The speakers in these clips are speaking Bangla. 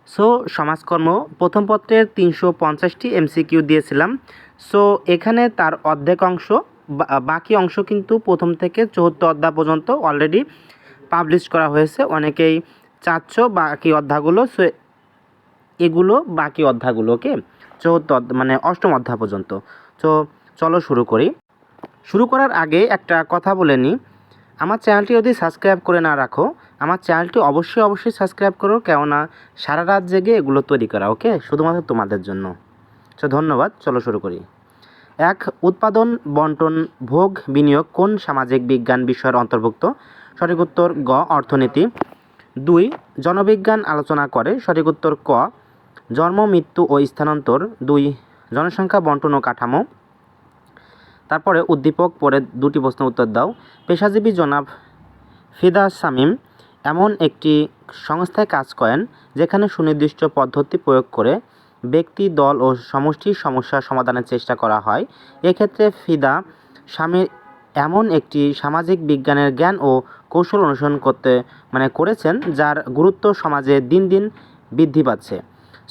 সো সমাজকর্ম প্রথম পত্রের 350টি এমসিকিউ দিয়েছিলাম। সো এখানে তার অর্ধেক অংশ বাকি অংশ কিন্তু প্রথম থেকে 74 অধ্যায় পর্যন্ত অলরেডি পাবলিশ করা হয়েছে। অনেকেই চাচ্ছ বাকি অধ্যায়গুলো, সো এগুলো বাকি অধ্যায়গুলো, ওকে 74 মানে অষ্টম অধ্যায় পর্যন্ত। তো চলো শুরু করি। শুরু করার আগে একটা কথা বলে নিই, আমার চ্যানেলটি যদি সাবস্ক্রাইব করে না রাখো, আমার চ্যানেলটি অবশ্যই সাবস্ক্রাইব করো, কেননা সারা রাত জেগে এগুলো তৈরি করা, ওকে, শুধুমাত্র তোমাদের জন্য। তো ধন্যবাদ, চলো শুরু করি। 1. উৎপাদন, বন্টন, ভোগ, বিনিয়োগ কোন সামাজিক বিজ্ঞান বিষয়ের অন্তর্ভুক্ত? সঠিক উত্তর গ, অর্থনীতি। 2. জনবিজ্ঞান আলোচনা করে। সঠিক উত্তর ক, জন্ম, মৃত্যু ও স্থানান্তর। 2. জনসংখ্যা, বন্টন ও কাঠামো। তারপরে উদ্দীপক পড়ে দুটি প্রশ্ন উত্তর দাও। পেশাজীবী জনাব ফিদা শামীম এমন একটি সংস্থায় কাজ করেন যেখানে সুনির্দিষ্ট পদ্ধতি প্রয়োগ করে ব্যক্তি, দল ও সমষ্টির সমস্যা সমাধানের চেষ্টা করা হয়। এক্ষেত্রে ফিদা শামীম এমন একটি সামাজিক বিজ্ঞানের জ্ঞান ও কৌশল অনুসরণ করেছেন যার গুরুত্ব সমাজে দিন দিন বৃদ্ধি পাচ্ছে।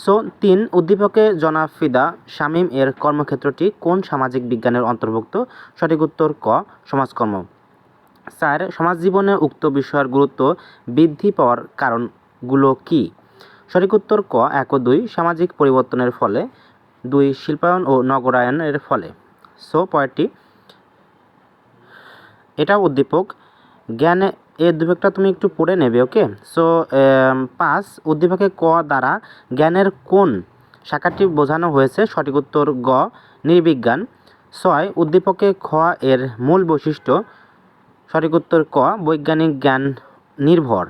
সো 3. উদ্দীপকে জনাব ফিদা শামীম এর কর্মক্ষেত্রটি কোন সামাজিক বিজ্ঞানের অন্তর্ভুক্ত? সঠিক উত্তর ক, সমাজকর্ম। 4. সমাজ জীবনে উক্ত বিষয়ের গুরুত্ব বৃদ্ধি পাওয়ার কারণগুলো কি? সঠিক উত্তর ক, 1 ও 2 সামাজিক পরিবর্তনের ফলে, 2 শিল্পায়ন ও নগরায়নের ফলে। সো পয়েন্টটি এটা উদ্দীপক জ্ঞানে এই উদ্দীপকটা তুমি একটু পড়ে নেবে, ওকে। সো 5. উদ্দীপকে ক দ্বারা জ্ঞানের কোন শাখাটি বোঝানো হয়েছে? সঠিক উত্তর গ, নৃবিজ্ঞান। 6. উদ্দীপকে খ এর মূল বৈশিষ্ট্য। সঠিক উত্তর ক, বৈজ্ঞানিক জ্ঞান নির্ভর।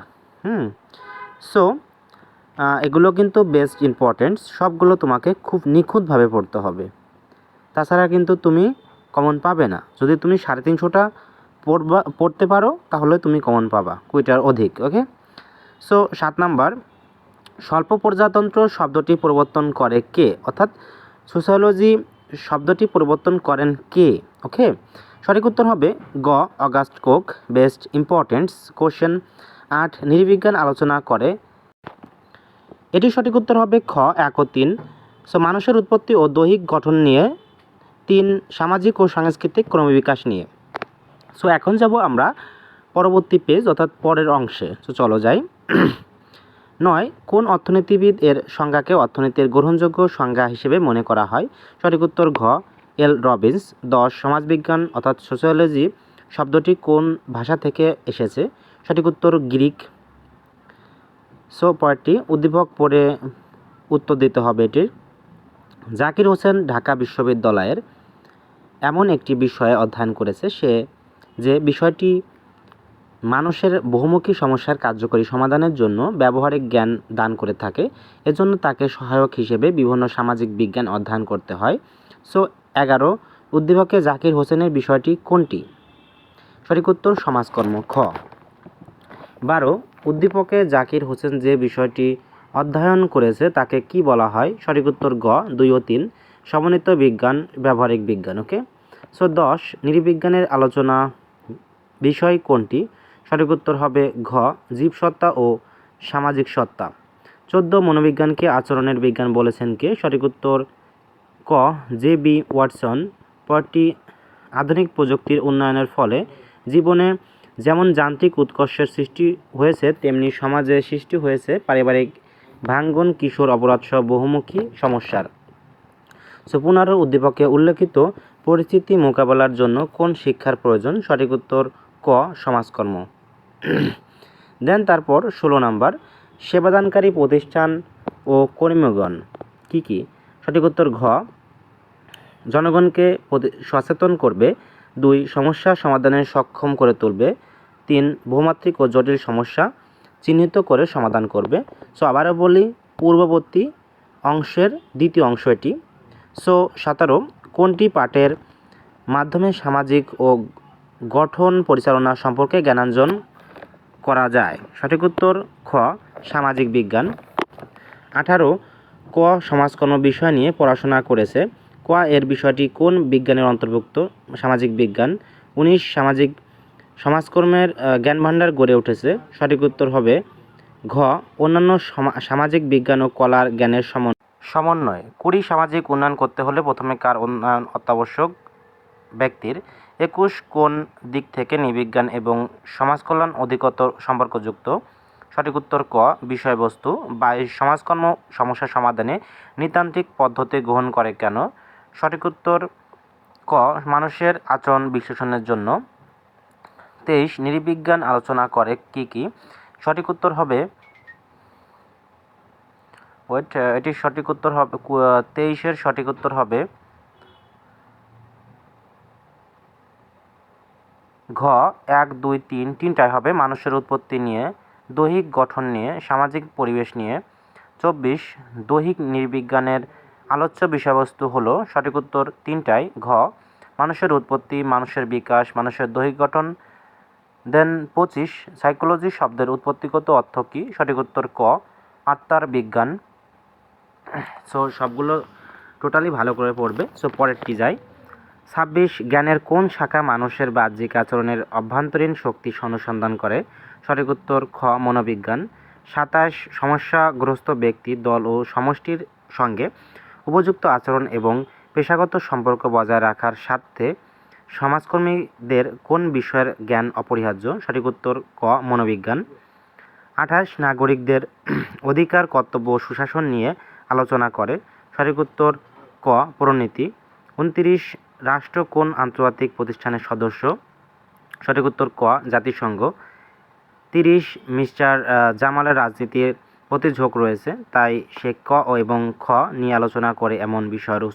সো এগুলো কিন্তু বেস্ট ইম্পর্টেন্ট, সবগুলো তোমাকে খুব নিখুঁতভাবে পড়তে হবে, তাছাড়া কিন্তু তুমি কমন পাবে না। যদি তুমি 350টা পড়তে পারো তাহলে তুমি কমন পাবা 20টার অধিক, ওকে। সো 7 নাম্বার, স্বল্প প্রজাতন্ত্র শব্দটি পরিবর্তন করে কে? অর্থাৎ সোশ্যোলজি শব্দটি পরিবর্তন করেন কে? ওকে, সঠিক উত্তর হবে গ, অগাস্ট কোক। Best importants question. 8. নৃবিজ্ঞান আলোচনা করে। এটি সঠিক উত্তর হবে খ, 1 ও 3। সো মানুষের উৎপত্তি ও দৈহিক গঠন নিয়ে। 3. সামাজিক ও সাংস্কৃতিক ক্রমবিকাশ নিয়ে। সো এখন যাব আমরা পরবর্তী পেজ অর্থাৎ পরের অংশে। সো চলো যাই। 9. কোন অর্থনীতিবিদ এর সংজ্ঞাকে অর্থনীতির গ্রহণযোগ্য সংজ্ঞা হিসেবে মনে করা হয়? সঠিক উত্তর ঘ, এল রবিন্স। 10. সমাজবিজ্ঞান অর্থাৎ সোশিওলজি শব্দটি কোন ভাষা থেকে এসেছে? সঠিক উত্তর গ্রিক। সো পয়েন্টটি উদ্দীপক পড়ে উত্তর দিতে হবে এটির। জাকির হোসেন ঢাকা বিশ্ববিদ্যালয়ের এমন একটি বিষয়ে অধ্যয়ন করেছে যে বিষয়টি মানুষের বহুমুখী সমস্যার কার্যকরী সমাধানের জন্য ব্যবহারিক জ্ঞান দান করে থাকে। এজন্য তাকে সহায়ক হিসেবে বিভিন্ন সামাজিক বিজ্ঞান অধ্যয়ন করতে হয়। সো 11. উদ্দীপকে জাকির হোসেনের বিষয়টি কোনটি? সঠিক উত্তর সমাজকর্ম, খ। 12. উদ্দীপকে জাকির হোসেন যে বিষয়টি অধ্যয়ন করেছে তাকে কি বলা হয়? সঠিক উত্তর গ, 2 ও 3 সমন্বিত বিজ্ঞান, ব্যবহারিক বিজ্ঞান, ওকে। সো 10. নৃবিজ্ঞানের আলোচনা বিষয় কোনটি? সঠিক উত্তর হবে ঘ, জীবসত্তা ও সামাজিক সত্তা। 14. মনোবিজ্ঞানকে আচরণের বিজ্ঞান বলেছেন কে? সঠিক উত্তর ক, জে.বি. ওয়াটসন। পরটি আধুনিক প্রযুক্তির উন্নয়নের ফলে জীবনে যেমন যান্ত্রিক উৎকর্ষের সৃষ্টি হয়েছে তেমনি সমাজে সৃষ্টি হয়েছে পারিবারিক ভাঙ্গন, কিশোর অপরাধ সহ বহুমুখী সমস্যার। সো 15. উদ্দীপকে উল্লেখিত পরিস্থিতি মোকাবেলার জন্য কোন শিক্ষার প্রয়োজন? সঠিক উত্তর ক, সমাজকর্ম। দেন তারপর 16 নাম্বার, সেবাদানকারী প্রতিষ্ঠান ও কর্মীগণ কি কি? সঠিক উত্তর ঘ, জনগণকে সচেতন করবে। 2. সমস্যা সমাধানে সক্ষম করে তুলবে। 3. বহুমাত্রিক ও জটিল সমস্যা চিহ্নিত করে সমাধান করবে। সো আবারও বলি, পূর্ববর্তী অংশের দ্বিতীয় অংশ এটি। সো 17. কোনটি পাঠের মাধ্যমে সামাজিক ও গঠন পরিচালনা সম্পর্কে জ্ঞানার্জন করা যায়? সঠিক উত্তর খ, সামাজিক বিজ্ঞান। 18. ক সমাজকর্ম বিষয় নিয়ে পড়াশোনা করেছে। ক এর বিষয়টি কোন বিজ্ঞানের অন্তর্ভুক্ত? সামাজিক বিজ্ঞান। 19. সমাজকর্মের জ্ঞানভাণ্ডার গড়ে উঠেছে। সঠিক উত্তর হবে ঘ অন্যান্য সামাজিক বিজ্ঞান ও কলার জ্ঞানের সমন্বয়। 20 সামাজিক উন্নয়ন করতে হলে প্রথমে কার উন্নয়ন অত্যাবশ্যক? ব্যক্তির। 21 কোন দিক থেকে নৃবিজ্ঞান এবং সমাজকল্যাণ অধিকতর সম্পর্কযুক্ত? সঠিক উত্তর ক বিষয়বস্তু। 22 সমাজকর্ম সমস্যা সমাধানে নৃতান্ত্রিক পদ্ধতি গ্রহণ করে কেন? সঠিক উত্তর ক মানুষের আচরণ বিশ্লেষণের জন্য। 23 নৃবিজ্ঞান আলোচনা করে কি কি? সঠিক উত্তর হবে এটির সঠিক উত্তর হবে 23-এর সঠিক উত্তর হবে ঘ 1, 2, 3 তিনটাই হবে। মানুষের উৎপত্তি নিয়ে, দৈহিক গঠন নিয়ে, সামাজিক পরিবেশ নিয়ে। 24 দৈহিক নৃবিজ্ঞানের আলোচ্য বিষয়বস্তু হলো। সঠিক উত্তর তিনটাই। ঘ মানুষের উৎপত্তি, মানুষের বিকাশ, মানুষের দৈহিক গঠন। দেন 25 সাইকোলজি শব্দের উৎপত্তিগত অর্থ কী? সঠিক উত্তর ক আত্মার বিজ্ঞান। সো সবগুলো টোটালি ভালো করে পড়বে। সো পরেরটি যাই। 26 জ্ঞানের কোন শাখা মানুষের বাহ্যিক আচরণের অভ্যন্তরীণ শক্তি অনুসন্ধান করে? সঠিক উত্তর খ মনোবিজ্ঞান। 27 সমস্যাগ্রস্ত ব্যক্তি, দল ও সমষ্টির সঙ্গে উপযুক্ত আচরণ এবং পেশাগত সম্পর্ক বজায় রাখার স্বার্থে সমাজকর্মীদের কোন বিষয়ের জ্ঞান অপরিহার্য? সঠিক উত্তর ক মনোবিজ্ঞান। 28 নাগরিকদের অধিকার, কর্তব্য ও সুশাসন নিয়ে আলোচনা করে। সঠিক উত্তর ক পৌরনীতি। 29 রাষ্ট্র কোন আন্তর্জাতিক প্রতিষ্ঠানের সদস্য? সঠিক উত্তর ক জাতিসংঘ। 30 মিস্টার জামালের রাজনীতির প্রতি ঝোঁক রয়েছে, তাই সে ক এবং খ নিয়ে আলোচনা করে এমন বিষয়ের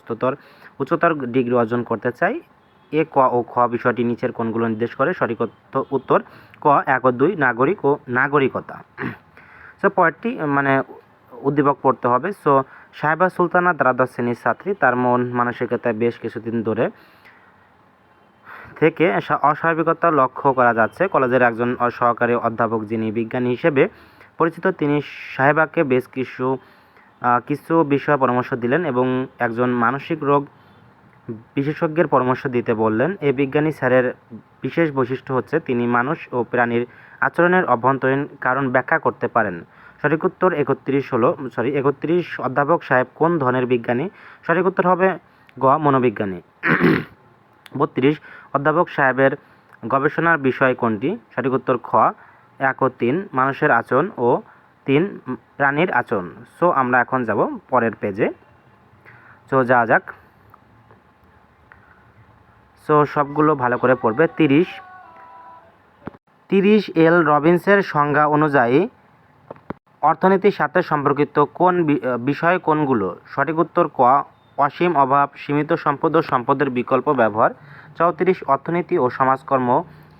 উচ্চতর ডিগ্রি অর্জন করতে চায়। এ ক ও খ বিষয়টি নিচের কোনগুলো নির্দেশ করে? সঠিক উত্তর ক 1 ও 2 নাগরিক ও নাগরিকতা। সো পরেরটি উদ্দীপক পড়তে হবে। সো সাহেবা সুলতানা দ্বাদশ শ্রেণীর ছাত্রী, তার মন মানসিকতায় বেশ কিছুদিন ধরে থেকে অস্বাভাবিকতা লক্ষ্য করা যাচ্ছে। কলেজের একজন সহকারী অধ্যাপক যিনি বিজ্ঞানী হিসেবে পরিচিত, তিনি সাহেবাকে বেশ কিছু বিষয়ে পরামর্শ দিলেন এবং একজন মানসিক রোগ বিশেষজ্ঞের পরামর্শ দিতে বললেন। এই বিজ্ঞানী স্যারের বিশেষ বৈশিষ্ট্য হচ্ছে তিনি মানুষ ও প্রাণীর আচরণের অভ্যন্তরীণ কারণ ব্যাখ্যা করতে পারেন। সঠিক উত্তর 31 অধ্যাপক সাহেব কোন ধরনের বিজ্ঞানী? সঠিক উত্তর হবে গ মনোবিজ্ঞানী। 32 অধ্যাপক সাহেবের গবেষণার বিষয় কোনটি? সঠিক উত্তর খ 1 ও 3 মানুষের আচরণ ও 3 প্রাণীর আচরণ। সো আমরা এখন যাব পরের পেজে। সো যাওয়া যাক। সো সবগুলো ভালো করে পড়বে। 30 এল রবিন্সের সংজ্ঞা অনুযায়ী অর্থনীতির সাথে সম্পর্কিত কোন বিষয় কোনগুলো? সঠিক উত্তর ক অসীম অভাব, সীমিত সম্পদ ও সম্পদের বিকল্প ব্যবহার। 34 অর্থনীতি ও সমাজকর্ম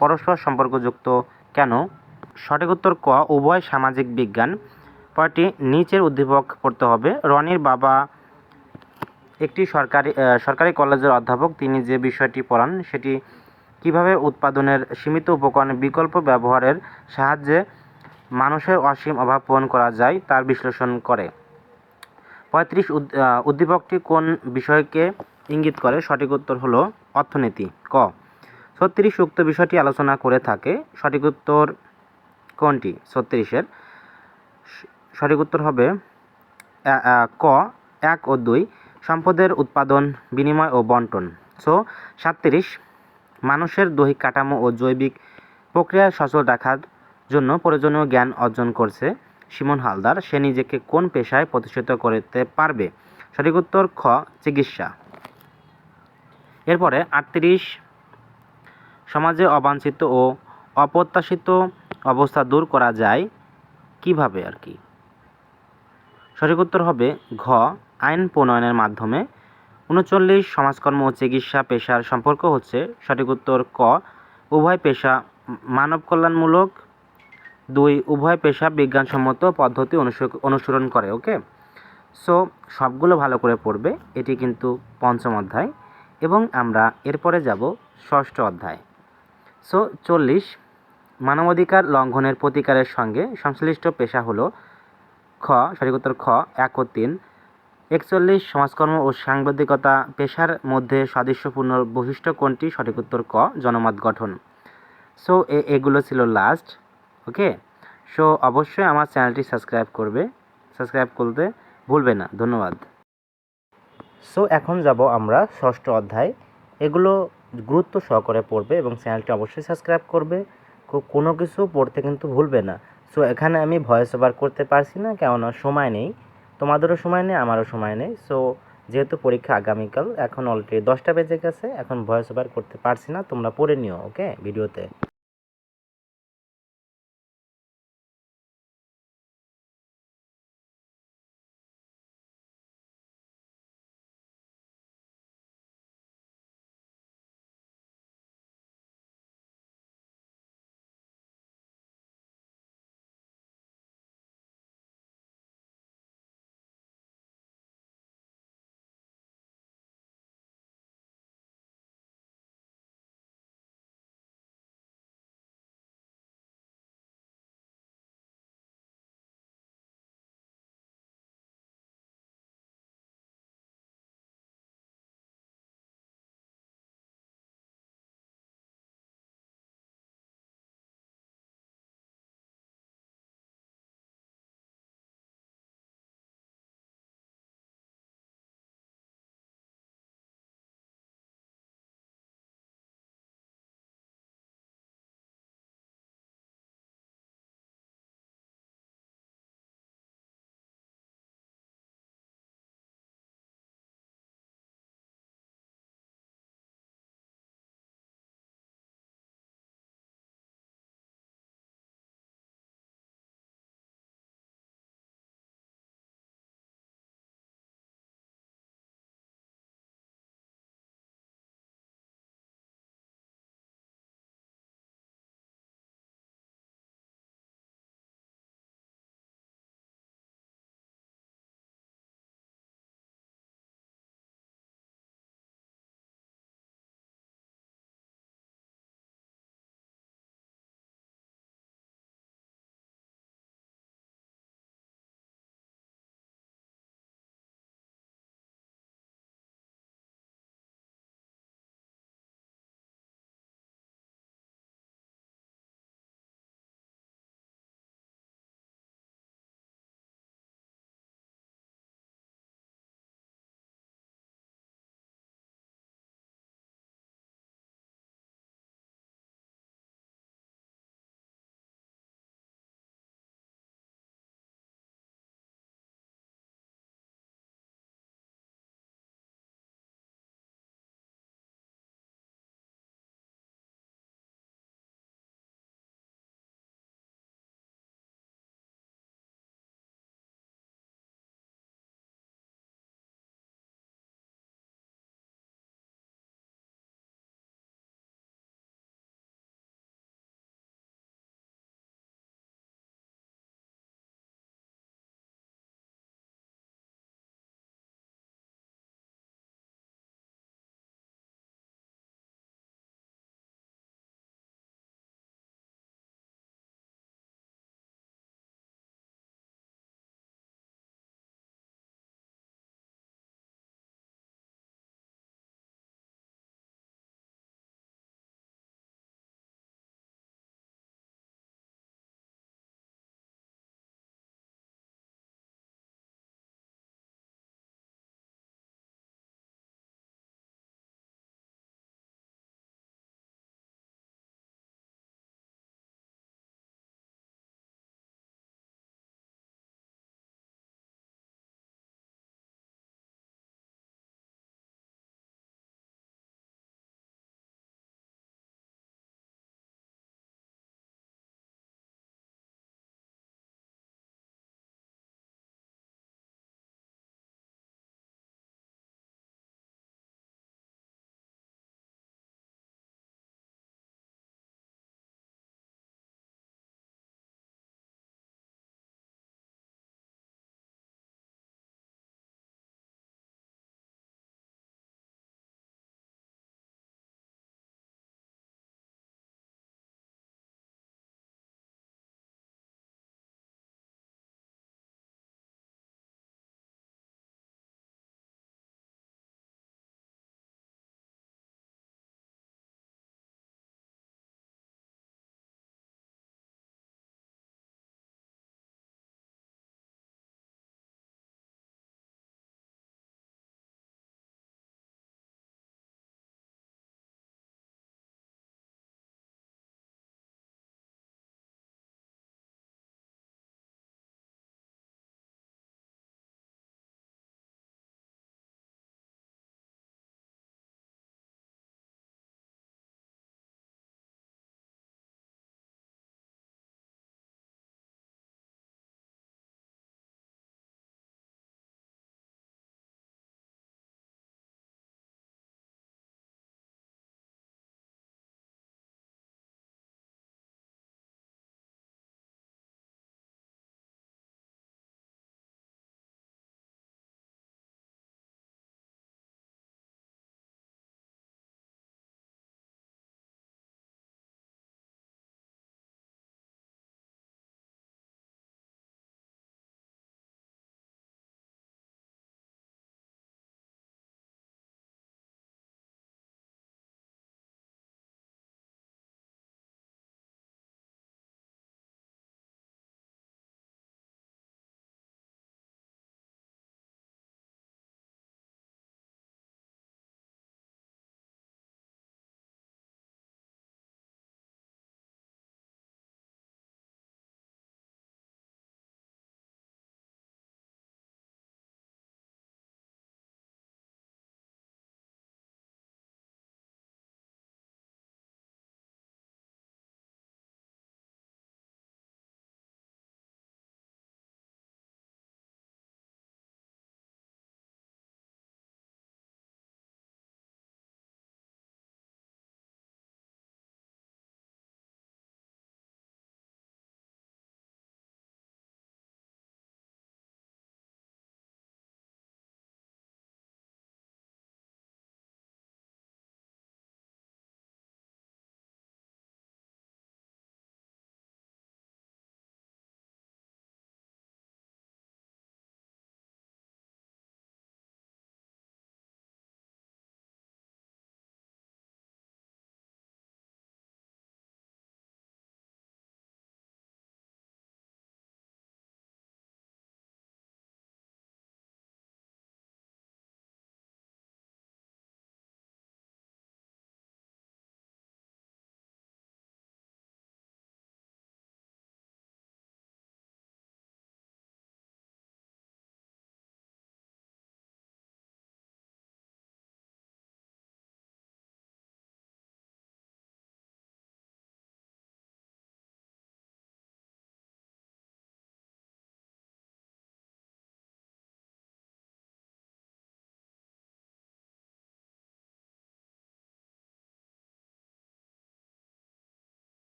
পরস্পর সম্পর্কযুক্ত কেন? সঠিক উত্তর ক উভয় সামাজিক বিজ্ঞান। পরটি নিচের উদ্দীপক পড়তে হবে। রনির বাবা একটি সরকারি কলেজের অধ্যাপক। তিনি যে বিষয়টি পড়ান সেটি কিভাবে উৎপাদনের সীমিত উপকরণের বিকল্প ব্যবহারের সাহায্যে মানুষের অসীম অভাব পূরণ করা যায় তার বিশ্লেষণ করে। 35 উদ্দীপকটি কোন বিষয়কে ইঙ্গিত করে? সঠিক উত্তর হলো অর্থনীতি ক। 36 উক্ত বিষয়টি আলোচনা করে থাকে। সঠিক উত্তর কোনটি? 36-এর সঠিক উত্তর হবে ক 1 ও 2 সম্পদের উৎপাদন, বিনিময় ও বন্টন। সো 37 মানুষের দৈহিক কাঠামো ও জৈবিক প্রক্রিয়া সচল রাখার জন্য প্রয়োজনীয় জ্ঞান অর্জন করছে শিমন হালদার। সে নিজেকে কোন পেশায় প্রতিষ্ঠিত করতে পারবে? সঠিক উত্তর খ চিকিৎসা। এরপরে 38 সমাজে অবাঞ্ছিত ও অপ্রত্যাশিত অবস্থা দূর করা যায় কিভাবে আর কি? সঠিক উত্তর হবে ঘ আইন প্রণয়নের মাধ্যমে। 39 সমাজকর্ম ও চিকিৎসা পেশার সম্পর্ক হচ্ছে। সঠিক উত্তর ক উভয় পেশা মানব কল্যাণমূলক। 2 উভয় পেশা বিজ্ঞানসম্মত পদ্ধতি অনুসরণ করে। ওকে, সো সবগুলো ভালো করে পড়বে। এটি কিন্তু পঞ্চম অধ্যায় এবং আমরা এরপরে যাব ষষ্ঠ অধ্যায়। সো 40 মানবাধিকার লঙ্ঘনের প্রতিকারের সঙ্গে সংশ্লিষ্ট পেশা হলো খ। সঠিক উত্তর খ 1 ও 3। 41 সমাজকর্ম ও সাংবাদিকতা পেশার মধ্যে সাদৃশ্যপূর্ণ বৈশিষ্ট্য কোনটি? সঠিক উত্তর ক জনমত গঠন। সো এগুলো ছিল লাস্ট। ওকে, সো অবশ্যই আমার চ্যানেলটি সাবস্ক্রাইব করতে ভুলবে না। ধন্যবাদ। সো এখন যাব আমরা ষষ্ঠ অধ্যায়। এগুলো গুরুত্ব সহকারে পড়বে এবং চ্যানেলটি অবশ্যই সাবস্ক্রাইব করবে। কোনো কিছু পড়তে কিন্তু ভুলবে না। সো এখানে আমি ভয়েস ওভার করতে পারছি না, কেননা সময় নেই। তোমাদেরও সময় নেই, আমারও সময় নেই। সো যেহেতু পরীক্ষা আগামীকাল, এখন অলরেডি 10টা বেজে গেছে, এখন ভয়েস ওভার করতে পারছি না। তোমরা পড়ে নিও, ওকে, ভিডিওতে।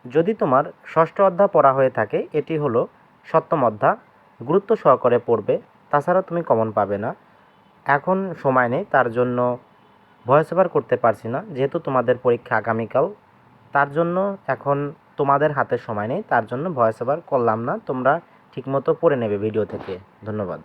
যদি তোমার ষষ্ঠ অধ্যায় পড়া হয়ে থাকে এটি হলো সপ্তম অধ্যায়, গুরুত্ব সহকারে পড়বে, তাছাড়া তুমি কমন পাবে না। এখন সময় নেই, তার জন্য ভয়েস ওভার করতে পারছি না, যেহেতু তোমাদের পরীক্ষা আগামীকাল, তার জন্য এখন তোমাদের হাতে সময় নেই, তার জন্য ভয়েস ওভার করলাম না। তোমরা ঠিকমতো পড়ে নেবে ভিডিও থেকে। ধন্যবাদ।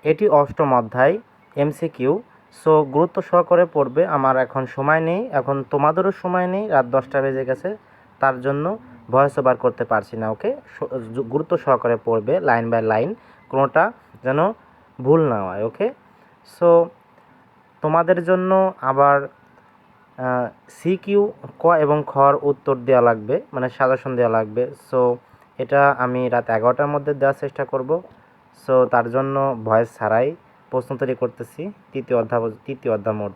এটি অষ্টম অধ্যায় এমসিকিউ। সো গুরুত্ব সহকারে পড়বে। আমার এখন সময় নেই, এখন তোমাদেরও সময় নেই, রাত 10টা বেজে গেছে, তার জন্য ভয়েস ওভার করতে পারছি না। ওকে, গুরুত্ব সহকারে পড়বে, লাইন বাই লাইন, কোনোটা যেন ভুল না হয়। ওকে, সো তোমাদের জন্য আবার সিকিউ ক এবং খর উত্তর দেওয়া লাগবে, মানে সাজেশন দেওয়া লাগবে। সো এটা আমি রাত 11টার মধ্যে দেওয়ার চেষ্টা করব। সো তার জন্য ভয়েস ছাড়াই প্রশ্ন তৈরি করতেছি, তৃতীয় অধ্যায় মোট।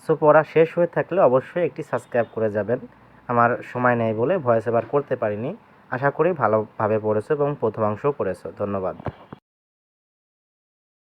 সো পড়া শেষ হয়ে থাকলে অবশ্যই একটি সাবস্ক্রাইব করে যাবেন। আমার সময় নেই বলে ভয়েস ওভার করতে পারিনি। আশা করি ভালোভাবে পড়েছো এবং প্রথমাংশও পড়েছো। ধন্যবাদ।